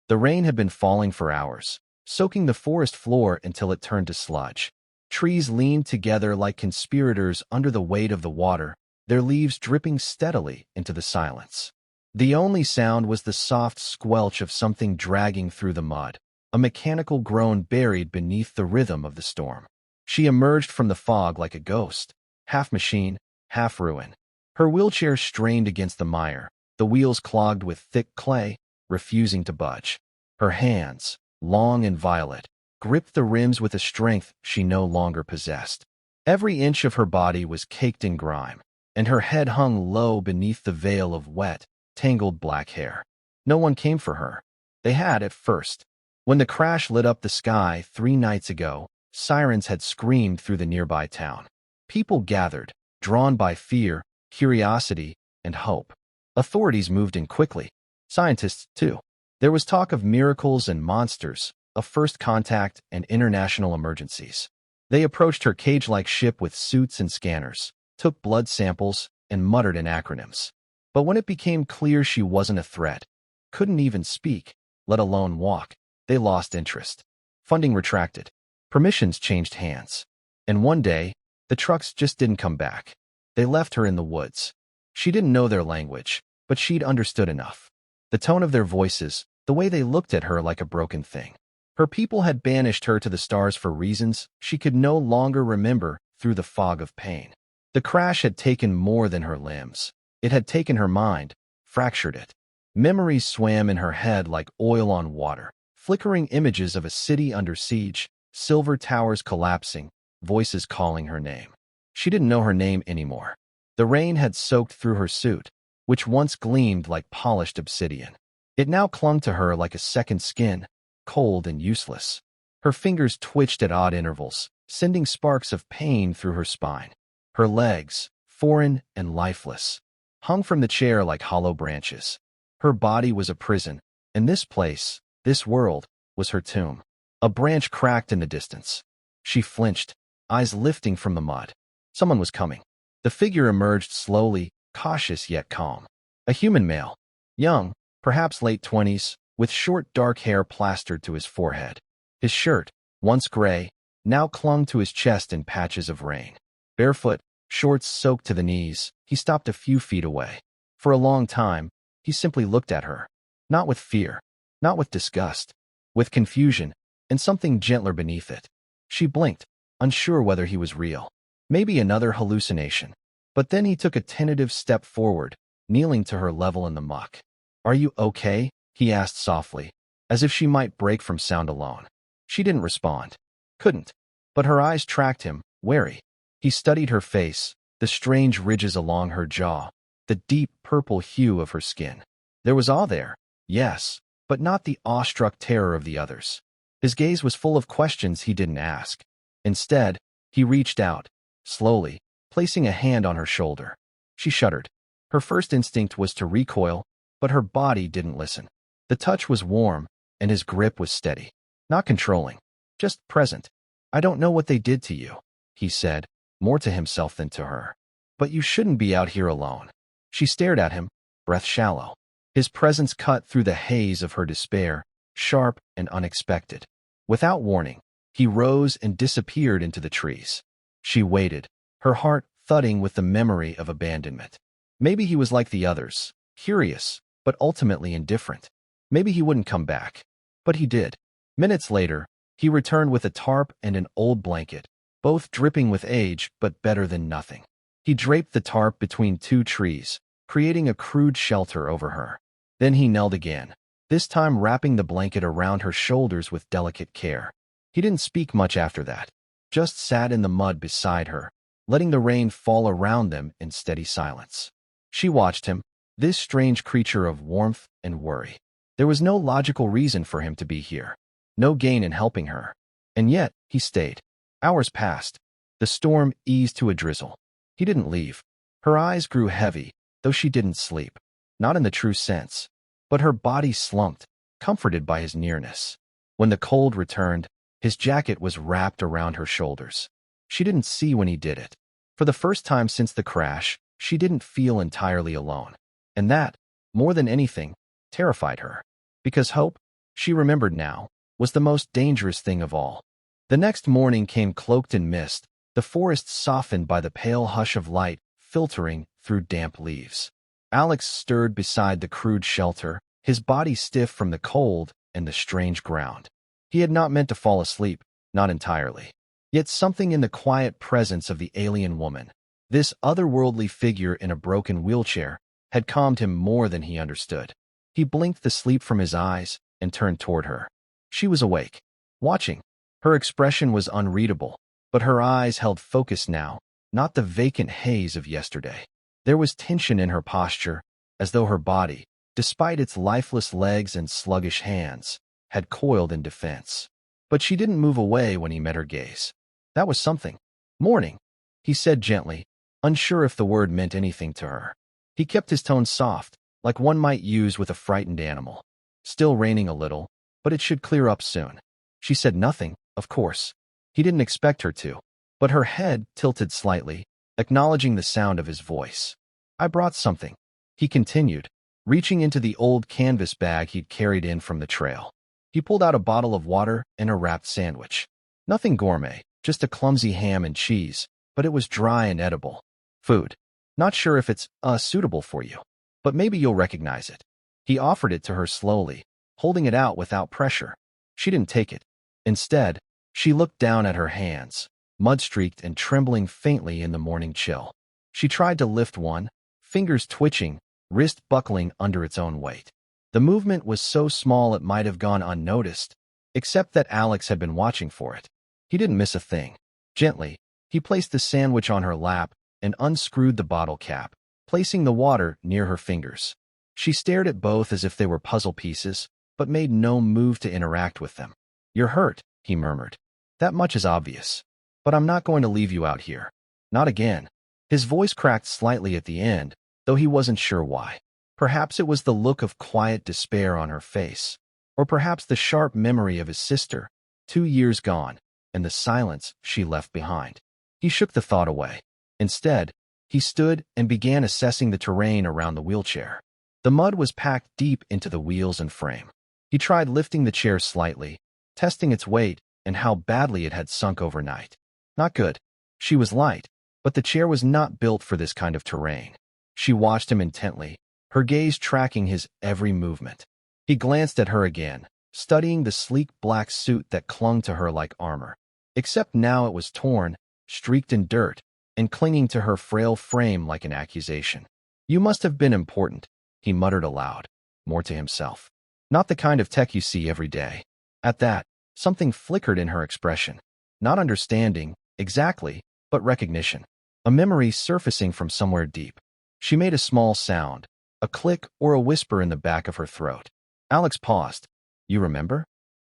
The rain had been falling for hours, soaking the forest floor until it turned to sludge. Trees leaned together like conspirators under the weight of the water, their leaves dripping steadily into the silence. The only sound was the soft squelch of something dragging through the mud, a mechanical groan buried beneath the rhythm of the storm. She emerged from the fog like a ghost, half machine, half ruin. Her wheelchair strained against the mire, the wheels clogged with thick clay, refusing to budge. Her hands, long and violet, gripped the rims with a strength she no longer possessed. Every inch of her body was caked in grime, and her head hung low beneath the veil of wet, tangled black hair. No one came for her. They had at first. When the crash lit up the sky 3 nights ago, sirens had screamed through the nearby town. People gathered, drawn by fear, curiosity, and hope. Authorities moved in quickly. Scientists, too. There was talk of miracles and monsters, of first contact and international emergencies. They approached her cage-like ship with suits and scanners, took blood samples, and muttered in acronyms. But when it became clear she wasn't a threat, couldn't even speak, let alone walk, they lost interest. Funding retracted. Permissions changed hands. And one day, the trucks just didn't come back. They left her in the woods. She didn't know their language, but she'd understood enough. The tone of their voices, the way they looked at her like a broken thing. Her people had banished her to the stars for reasons she could no longer remember through the fog of pain. The crash had taken more than her limbs. It had taken her mind, fractured it. Memories swam in her head like oil on water, flickering images of a city under siege, silver towers collapsing, voices calling her name. She didn't know her name anymore. The rain had soaked through her suit, which once gleamed like polished obsidian. It now clung to her like a second skin, cold and useless. Her fingers twitched at odd intervals, sending sparks of pain through her spine. Her legs, foreign and lifeless, hung from the chair like hollow branches. Her body was a prison, and this place, this world, was her tomb. A branch cracked in the distance. She flinched, eyes lifting from the mud. Someone was coming. The figure emerged slowly, cautious yet calm. A human male, young, perhaps late 20s, with short dark hair plastered to his forehead. His shirt, once gray, now clung to his chest in patches of rain. Barefoot, shorts soaked to the knees, he stopped a few feet away. For a long time, he simply looked at her. Not with fear, not with disgust, with confusion, and something gentler beneath it. She blinked, unsure whether he was real. Maybe another hallucination. But then he took a tentative step forward, kneeling to her level in the muck. "Are you okay?" he asked softly, as if she might break from sound alone. She didn't respond. Couldn't. But her eyes tracked him, wary. He studied her face, the strange ridges along her jaw, the deep purple hue of her skin. There was awe there, yes, but not the awestruck terror of the others. His gaze was full of questions he didn't ask. Instead, he reached out, slowly, placing a hand on her shoulder. She shuddered. Her first instinct was to recoil, but her body didn't listen. The touch was warm, and his grip was steady. Not controlling, just present. "I don't know what they did to you," he said, more to himself than to her. "But you shouldn't be out here alone." She stared at him, breath shallow. His presence cut through the haze of her despair, sharp and unexpected. Without warning, he rose and disappeared into the trees. She waited, her heart thudding with the memory of abandonment. Maybe he was like the others, curious, but ultimately indifferent. Maybe he wouldn't come back. But he did. Minutes later, he returned with a tarp and an old blanket, both dripping with age but better than nothing. He draped the tarp between 2 trees, creating a crude shelter over her. Then he knelt again, this time wrapping the blanket around her shoulders with delicate care. He didn't speak much after that, just sat in the mud beside her, letting the rain fall around them in steady silence. She watched him, this strange creature of warmth and worry. There was no logical reason for him to be here, no gain in helping her. And yet, he stayed. Hours passed. The storm eased to a drizzle. He didn't leave. Her eyes grew heavy, though she didn't sleep. Not in the true sense. But her body slumped, comforted by his nearness. When the cold returned, his jacket was wrapped around her shoulders. She didn't see when he did it. For the first time since the crash, she didn't feel entirely alone. And that, more than anything, terrified her. Because hope, she remembered now, was the most dangerous thing of all. The next morning came cloaked in mist, the forest softened by the pale hush of light filtering through damp leaves. Alex stirred beside the crude shelter, his body stiff from the cold and the strange ground. He had not meant to fall asleep, not entirely. Yet something in the quiet presence of the alien woman, this otherworldly figure in a broken wheelchair, had calmed him more than he understood. He blinked the sleep from his eyes and turned toward her. She was awake, watching. Her expression was unreadable, but her eyes held focus now, not the vacant haze of yesterday. There was tension in her posture, as though her body, despite its lifeless legs and sluggish hands, had coiled in defense. But she didn't move away when he met her gaze. That was something. "Morning," he said gently, unsure if the word meant anything to her. He kept his tone soft, like one might use with a frightened animal. "Still raining a little, but it should clear up soon." She said nothing, of course. He didn't expect her to, but her head tilted slightly, acknowledging the sound of his voice. "I brought something," he continued, reaching into the old canvas bag he'd carried in from the trail. He pulled out a bottle of water and a wrapped sandwich. Nothing gourmet, just a clumsy ham and cheese, but it was dry and edible. "Food. Not sure if it's, suitable for you, but maybe you'll recognize it." He offered it to her slowly, holding it out without pressure. She didn't take it. Instead, she looked down at her hands, mud-streaked and trembling faintly in the morning chill. She tried to lift one, fingers twitching, wrist buckling under its own weight. The movement was so small it might have gone unnoticed, except that Alex had been watching for it. He didn't miss a thing. Gently, he placed the sandwich on her lap and unscrewed the bottle cap, placing the water near her fingers. She stared at both as if they were puzzle pieces, but made no move to interact with them. "You're hurt," he murmured. "That much is obvious. But I'm not going to leave you out here. Not again." His voice cracked slightly at the end, though he wasn't sure why. Perhaps it was the look of quiet despair on her face, or perhaps the sharp memory of his sister, 2 years gone, and the silence she left behind. He shook the thought away. Instead, he stood and began assessing the terrain around the wheelchair. The mud was packed deep into the wheels and frame. He tried lifting the chair slightly, testing its weight and how badly it had sunk overnight. Not good. She was light, but the chair was not built for this kind of terrain. She watched him intently, her gaze tracking his every movement. He glanced at her again, studying the sleek black suit that clung to her like armor. Except now it was torn, streaked in dirt, and clinging to her frail frame like an accusation. "You must have been important," he muttered aloud, more to himself. "Not the kind of tech you see every day." At that, something flickered in her expression. Not understanding, exactly, but recognition. A memory surfacing from somewhere deep. She made a small sound, a click or a whisper in the back of her throat. Alex paused. "You remember?"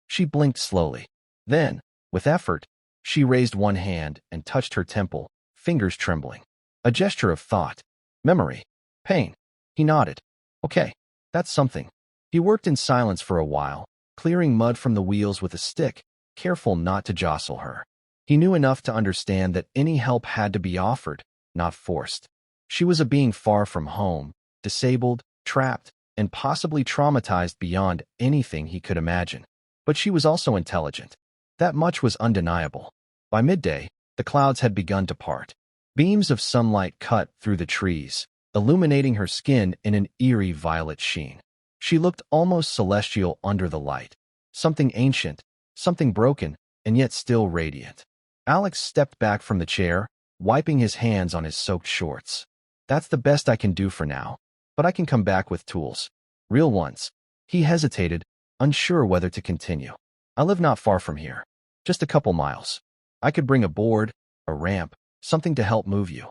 She blinked slowly. Then, with effort, she raised one hand and touched her temple, fingers trembling. A gesture of thought. "Memory. Pain." He nodded. "Okay, that's something." He worked in silence for a while, clearing mud from the wheels with a stick, careful not to jostle her. He knew enough to understand that any help had to be offered, not forced. She was a being far from home, disabled, trapped, and possibly traumatized beyond anything he could imagine. But she was also intelligent. That much was undeniable. By midday, the clouds had begun to part. Beams of sunlight cut through the trees, illuminating her skin in an eerie violet sheen. She looked almost celestial under the light. Something ancient, something broken, and yet still radiant. Alex stepped back from the chair, wiping his hands on his soaked shorts. "That's the best I can do for now, but I can come back with tools. Real ones." He hesitated, unsure whether to continue. "I live not far from here, just a couple miles. I could bring a board, a ramp, something to help move you."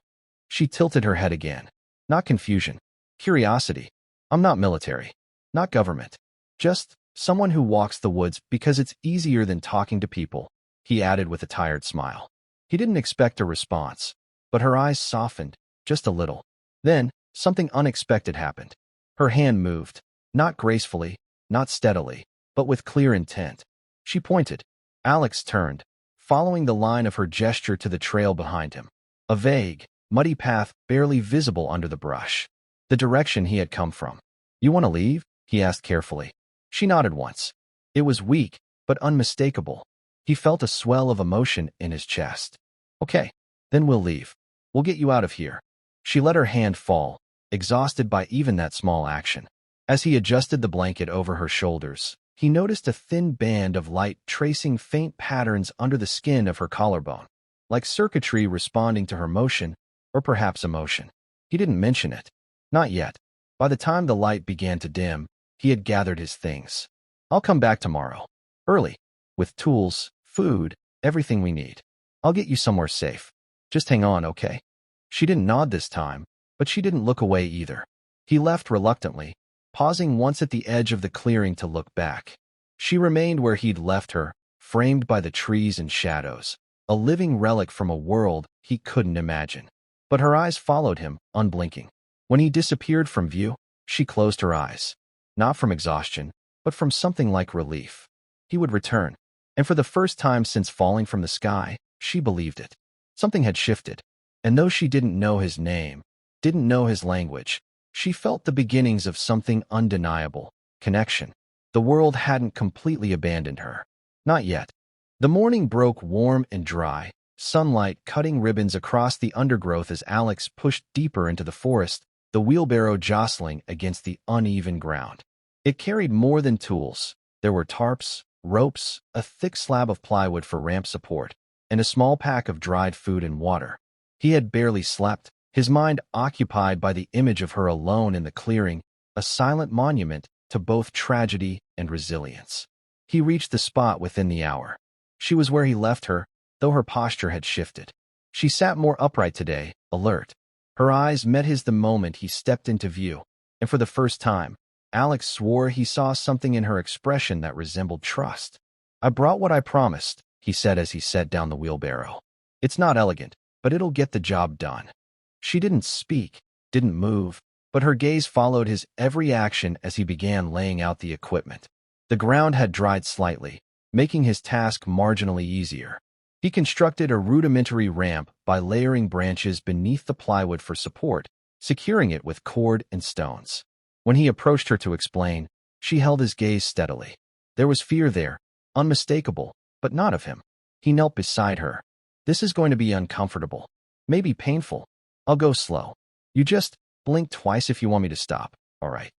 She tilted her head again. Not confusion, curiosity. "I'm not military, not government. Just someone who walks the woods because it's easier than talking to people," he added with a tired smile. He didn't expect a response, but her eyes softened, just a little. Then, something unexpected happened. Her hand moved, not gracefully, not steadily, but with clear intent. She pointed. Alex turned, following the line of her gesture to the trail behind him. A vague, muddy path barely visible under the brush. The direction he had come from. "You want to leave?" he asked carefully. She nodded once. It was weak, but unmistakable. He felt a swell of emotion in his chest. Okay, then we'll leave. We'll get you out of here. She let her hand fall, exhausted by even that small action. As he adjusted the blanket over her shoulders, he noticed a thin band of light tracing faint patterns under the skin of her collarbone, like circuitry responding to her motion, or perhaps emotion. He didn't mention it. Not yet. By the time the light began to dim, he had gathered his things. I'll come back tomorrow. Early. With tools, food, everything we need. I'll get you somewhere safe. Just hang on, okay? She didn't nod this time, but she didn't look away either. He left reluctantly, pausing once at the edge of the clearing to look back. She remained where he'd left her, framed by the trees and shadows, a living relic from a world he couldn't imagine. But her eyes followed him, unblinking. When he disappeared from view, she closed her eyes. Not from exhaustion, but from something like relief. He would return. And for the first time since falling from the sky, she believed it. Something had shifted. And though she didn't know his name, didn't know his language, she felt the beginnings of something undeniable. Connection. The world hadn't completely abandoned her. Not yet. The morning broke warm and dry, sunlight cutting ribbons across the undergrowth as Alex pushed deeper into the forest, the wheelbarrow jostling against the uneven ground. It carried more than tools. There were tarps, ropes, a thick slab of plywood for ramp support, and a small pack of dried food and water. He had barely slept, his mind occupied by the image of her alone in the clearing, a silent monument to both tragedy and resilience. He reached the spot within the hour. She was where he left her, though her posture had shifted. She sat more upright today, alert. Her eyes met his the moment he stepped into view, and for the first time, Alex swore he saw something in her expression that resembled trust. I brought what I promised, he said as he set down the wheelbarrow. It's not elegant, but it'll get the job done. She didn't speak, didn't move, but her gaze followed his every action as he began laying out the equipment. The ground had dried slightly, making his task marginally easier. He constructed a rudimentary ramp by layering branches beneath the plywood for support, securing it with cord and stones. When he approached her to explain, she held his gaze steadily. There was fear there, unmistakable, but not of him. He knelt beside her. This is going to be uncomfortable, maybe painful. I'll go slow. You just blink twice if you want me to stop, all right?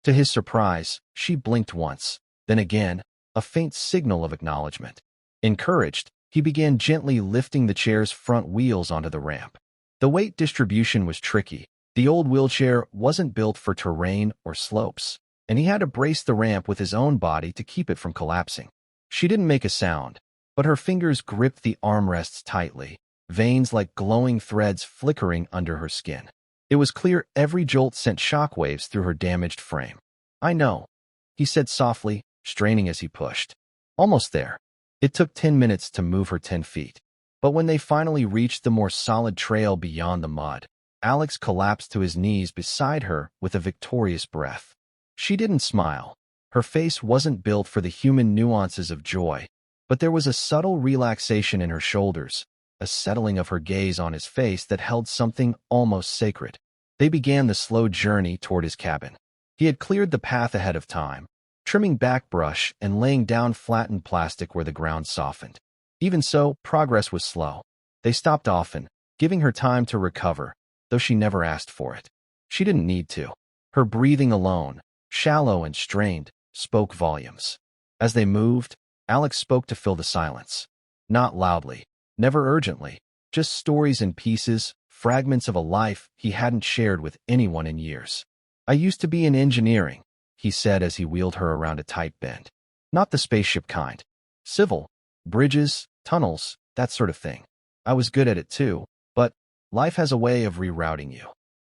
To his surprise, she blinked once, then again, a faint signal of acknowledgement. Encouraged, he began gently lifting the chair's front wheels onto the ramp. The weight distribution was tricky. The old wheelchair wasn't built for terrain or slopes, and he had to brace the ramp with his own body to keep it from collapsing. She didn't make a sound, but her fingers gripped the armrests tightly, veins like glowing threads flickering under her skin. It was clear every jolt sent shockwaves through her damaged frame. I know, he said softly, straining as he pushed. Almost there. It took 10 minutes to move her 10 feet. But when they finally reached the more solid trail beyond the mud, Alex collapsed to his knees beside her with a victorious breath. She didn't smile. Her face wasn't built for the human nuances of joy, but there was a subtle relaxation in her shoulders, a settling of her gaze on his face that held something almost sacred. They began the slow journey toward his cabin. He had cleared the path ahead of time, trimming back brush and laying down flattened plastic where the ground softened. Even so, progress was slow. They stopped often, giving her time to recover, though she never asked for it. She didn't need to. Her breathing alone, shallow and strained, spoke volumes. As they moved, Alex spoke to fill the silence. Not loudly, never urgently, just stories in pieces, fragments of a life he hadn't shared with anyone in years. I used to be in engineering, he said as he wheeled her around a tight bend. Not the spaceship kind. Civil, bridges, tunnels, that sort of thing. I was good at it too, but life has a way of rerouting you.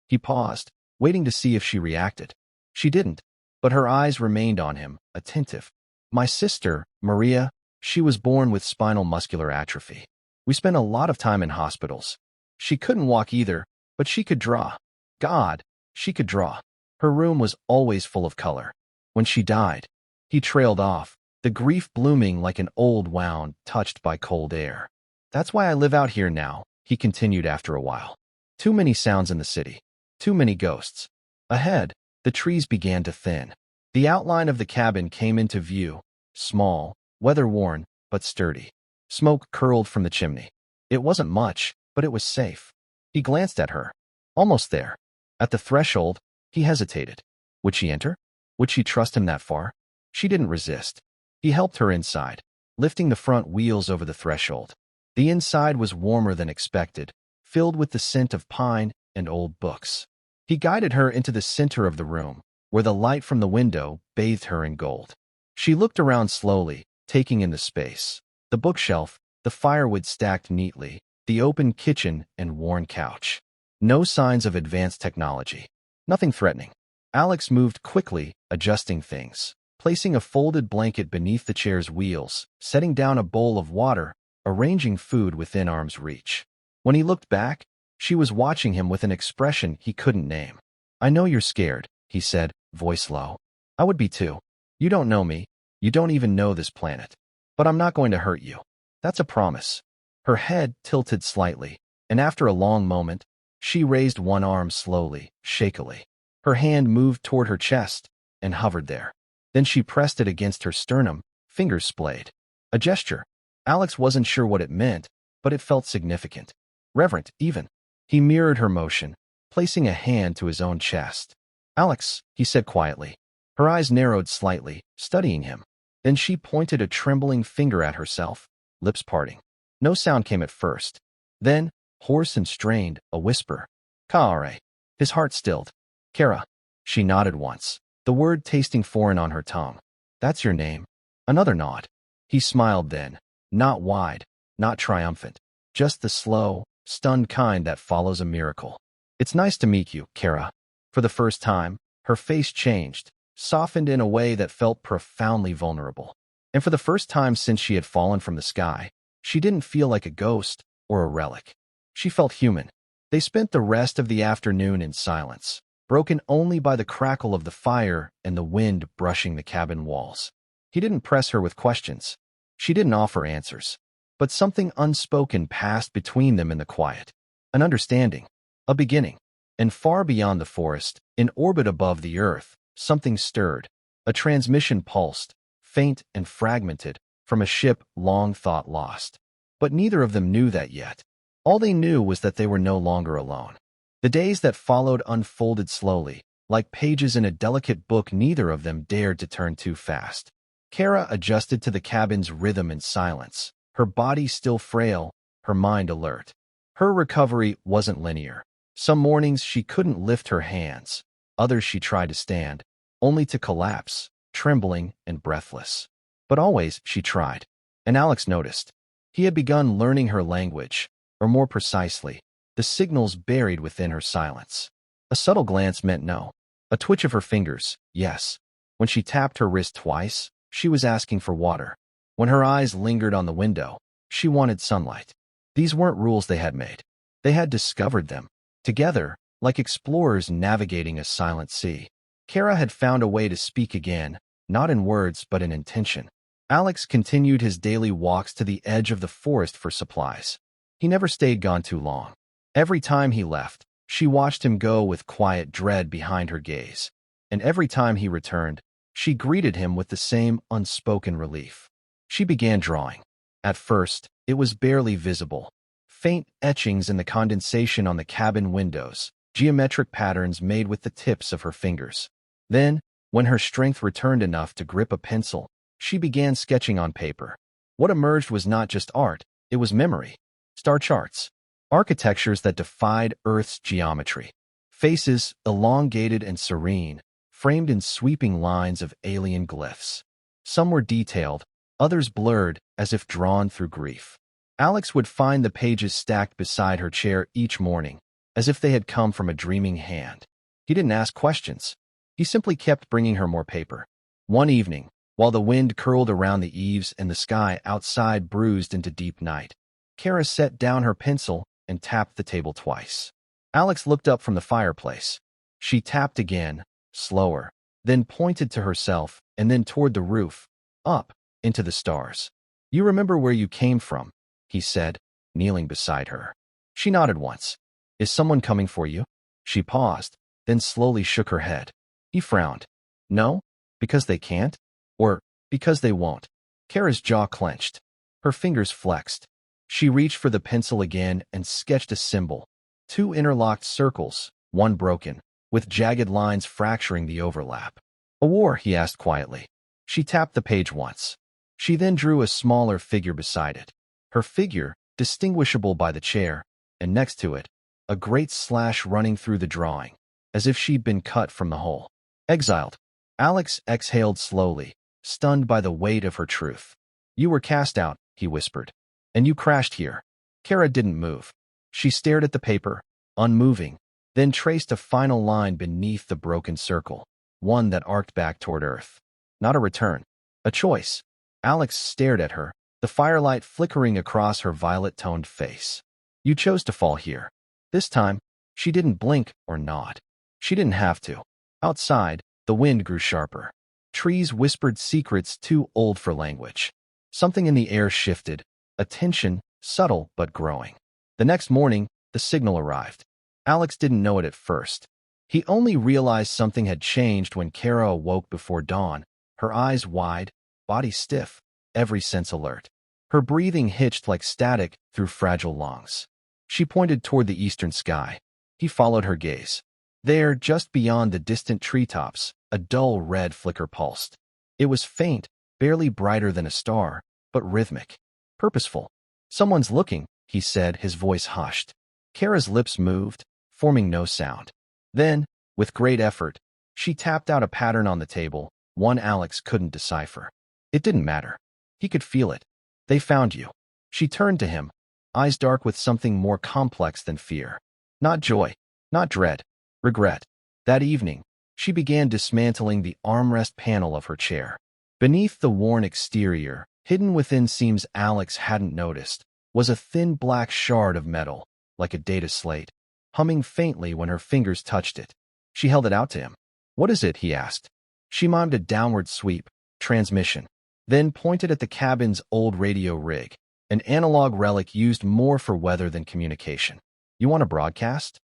He paused, waiting to see if she reacted. She didn't, but her eyes remained on him, attentive. My sister, Maria, she was born with spinal muscular atrophy. We spent a lot of time in hospitals. She couldn't walk either, but she could draw. God, she could draw. Her room was always full of color. When she died, he trailed off, the grief blooming like an old wound touched by cold air. That's why I live out here now, he continued after a while. Too many sounds in the city. Too many ghosts. Ahead, the trees began to thin. The outline of the cabin came into view, small, weather-worn, but sturdy. Smoke curled from the chimney. It wasn't much, but it was safe. He glanced at her. Almost there. At the threshold, he hesitated. Would she enter? Would she trust him that far? She didn't resist. He helped her inside, lifting the front wheels over the threshold. The inside was warmer than expected, filled with the scent of pine and old books. He guided her into the center of the room, where the light from the window bathed her in gold. She looked around slowly, taking in the space. The bookshelf, the firewood stacked neatly, the open kitchen and worn couch. No signs of advanced technology. Nothing threatening. Alex moved quickly, adjusting things, placing a folded blanket beneath the chair's wheels, setting down a bowl of water, arranging food within arm's reach. When he looked back, she was watching him with an expression he couldn't name. I know you're scared, he said, voice low. I would be too. You don't know me. You don't even know this planet. But I'm not going to hurt you. That's a promise. Her head tilted slightly, and after a long moment, she raised one arm slowly, shakily. Her hand moved toward her chest and hovered there. Then she pressed it against her sternum, fingers splayed. A gesture. Alex wasn't sure what it meant, but it felt significant. Reverent, even. He mirrored her motion, placing a hand to his own chest. Alex, he said quietly. Her eyes narrowed slightly, studying him. Then she pointed a trembling finger at herself, lips parting. No sound came at first. Then, hoarse and strained, a whisper. Kaare. His heart stilled. Kara. She nodded once, the word tasting foreign on her tongue. That's your name. Another nod. He smiled then, not wide, not triumphant, just the slow, stunned kind that follows a miracle. It's nice to meet you, Kara. For the first time, her face changed, softened in a way that felt profoundly vulnerable. And for the first time since she had fallen from the sky, she didn't feel like a ghost or a relic. She felt human. They spent the rest of the afternoon in silence, broken only by the crackle of the fire and the wind brushing the cabin walls. He didn't press her with questions. She didn't offer answers. But something unspoken passed between them in the quiet. An understanding. A beginning. And far beyond the forest, in orbit above the earth, something stirred. A transmission pulsed, faint and fragmented, from a ship long thought lost. But neither of them knew that yet. All they knew was that they were no longer alone. The days that followed unfolded slowly, like pages in a delicate book neither of them dared to turn too fast. Kara adjusted to the cabin's rhythm in silence, her body still frail, her mind alert. Her recovery wasn't linear. Some mornings she couldn't lift her hands, others she tried to stand, only to collapse, trembling and breathless. But always she tried. And Alex noticed. He had begun learning her language, or more precisely, the signals buried within her silence. A subtle glance meant no. A twitch of her fingers, yes. When she tapped her wrist twice, she was asking for water. When her eyes lingered on the window, she wanted sunlight. These weren't rules they had made. They had discovered them. Together, like explorers navigating a silent sea. Kara had found a way to speak again, not in words but in intention. Alex continued his daily walks to the edge of the forest for supplies. He never stayed gone too long. Every time he left, she watched him go with quiet dread behind her gaze. And every time he returned, she greeted him with the same unspoken relief. She began drawing. At first, it was barely visible. Faint etchings in the condensation on the cabin windows, geometric patterns made with the tips of her fingers. Then, when her strength returned enough to grip a pencil, she began sketching on paper. What emerged was not just art, it was memory. Star charts. Architectures that defied Earth's geometry. Faces, elongated and serene, framed in sweeping lines of alien glyphs. Some were detailed, others blurred, as if drawn through grief. Alex would find the pages stacked beside her chair each morning, as if they had come from a dreaming hand. He didn't ask questions. He simply kept bringing her more paper. One evening, while the wind curled around the eaves and the sky outside bruised into deep night, Kara set down her pencil and tapped the table twice. Alex looked up from the fireplace. She tapped again, slower, then pointed to herself and then toward the roof, up, into the stars. You remember where you came from, he said, kneeling beside her. She nodded once. Is someone coming for you? She paused, then slowly shook her head. He frowned. No? Because they can't? Or Because they won't. Kara's jaw clenched. Her fingers flexed. She reached for the pencil again and sketched a symbol. 2 interlocked circles, one broken, with jagged lines fracturing the overlap. A war, he asked quietly. She tapped the page once. She then drew a smaller figure beside it. Her figure, distinguishable by the chair, and next to it, a great slash running through the drawing, as if she'd been cut from the whole. Exiled. Alex exhaled slowly, stunned by the weight of her truth. You were cast out, he whispered. And you crashed here. Kara didn't move. She stared at the paper, unmoving, then traced a final line beneath the broken circle, one that arced back toward Earth. Not a return. A choice. Alex stared at her, the firelight flickering across her violet-toned face. You chose to fall here. This time, she didn't blink or nod. She didn't have to. Outside, the wind grew sharper. Trees whispered secrets too old for language. Something in the air shifted, a tension, subtle but growing. The next morning, the signal arrived. Alex didn't know it at first. He only realized something had changed when Kara awoke before dawn, her eyes wide, body stiff, every sense alert. Her breathing hitched like static through fragile lungs. She pointed toward the eastern sky. He followed her gaze. There, just beyond the distant treetops, a dull red flicker pulsed. It was faint, barely brighter than a star, but rhythmic. Purposeful. Someone's looking, he said, his voice hushed. Kara's lips moved, forming no sound. Then, with great effort, she tapped out a pattern on the table, one Alex couldn't decipher. It didn't matter. He could feel it. They found you. She turned to him, eyes dark with something more complex than fear. Not joy, not dread, regret. That evening, she began dismantling the armrest panel of her chair. Beneath the worn exterior, hidden within seams Alex hadn't noticed, was a thin black shard of metal, like a data slate, humming faintly when her fingers touched it. She held it out to him. What is it? He asked. She mimed a downward sweep, transmission, then pointed at the cabin's old radio rig, an analog relic used more for weather than communication. You want to broadcast?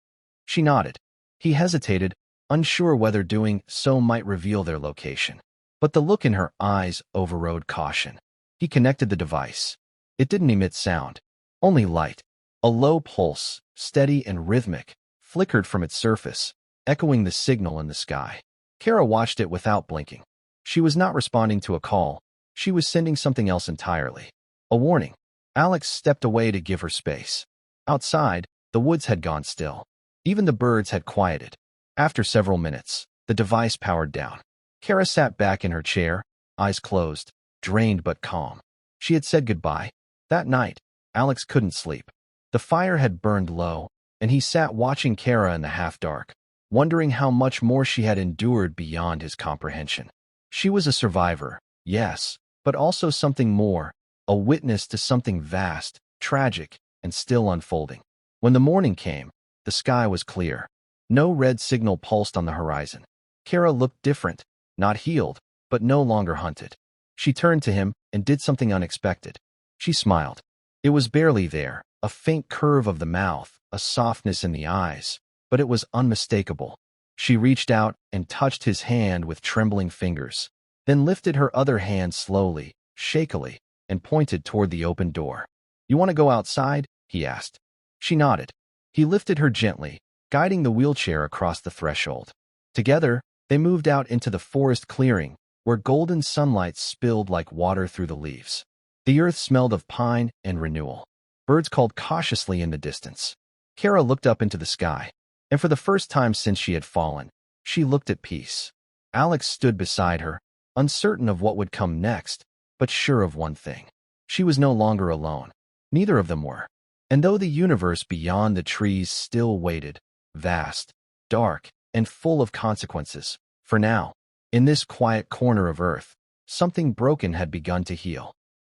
She nodded. He hesitated, unsure whether doing so might reveal their location. But the look in her eyes overrode caution. He connected the device. It didn't emit sound, only light. A low pulse, steady and rhythmic, flickered from its surface, echoing the signal in the sky. Kara watched it without blinking. She was not responding to a call. She was sending something else entirely. A warning. Alex stepped away to give her space. Outside, the woods had gone still. Even the birds had quieted. After several minutes, the device powered down. Kara sat back in her chair, eyes closed, drained but calm. She had said goodbye. That night, Alex couldn't sleep. The fire had burned low, and he sat watching Kara in the half-dark, wondering how much more she had endured beyond his comprehension. She was a survivor, yes, but also something more, a witness to something vast, tragic, and still unfolding. When the morning came, the sky was clear. No red signal pulsed on the horizon. Kara looked different, not healed, but no longer hunted. She turned to him and did something unexpected. She smiled. It was barely there, a faint curve of the mouth, a softness in the eyes, but it was unmistakable. She reached out and touched his hand with trembling fingers, then lifted her other hand slowly, shakily, and pointed toward the open door. You want to go outside? He asked. She nodded. He lifted her gently, guiding the wheelchair across the threshold. Together, they moved out into the forest clearing, where golden sunlight spilled like water through the leaves. The earth smelled of pine and renewal. Birds called cautiously in the distance. Kara looked up into the sky, and for the first time since she had fallen, she looked at peace. Alex stood beside her, uncertain of what would come next, but sure of one thing. She was no longer alone. Neither of them were. And though the universe beyond the trees still waited, vast, dark, and full of consequences, for now, in this quiet corner of Earth, something broken had begun to heal.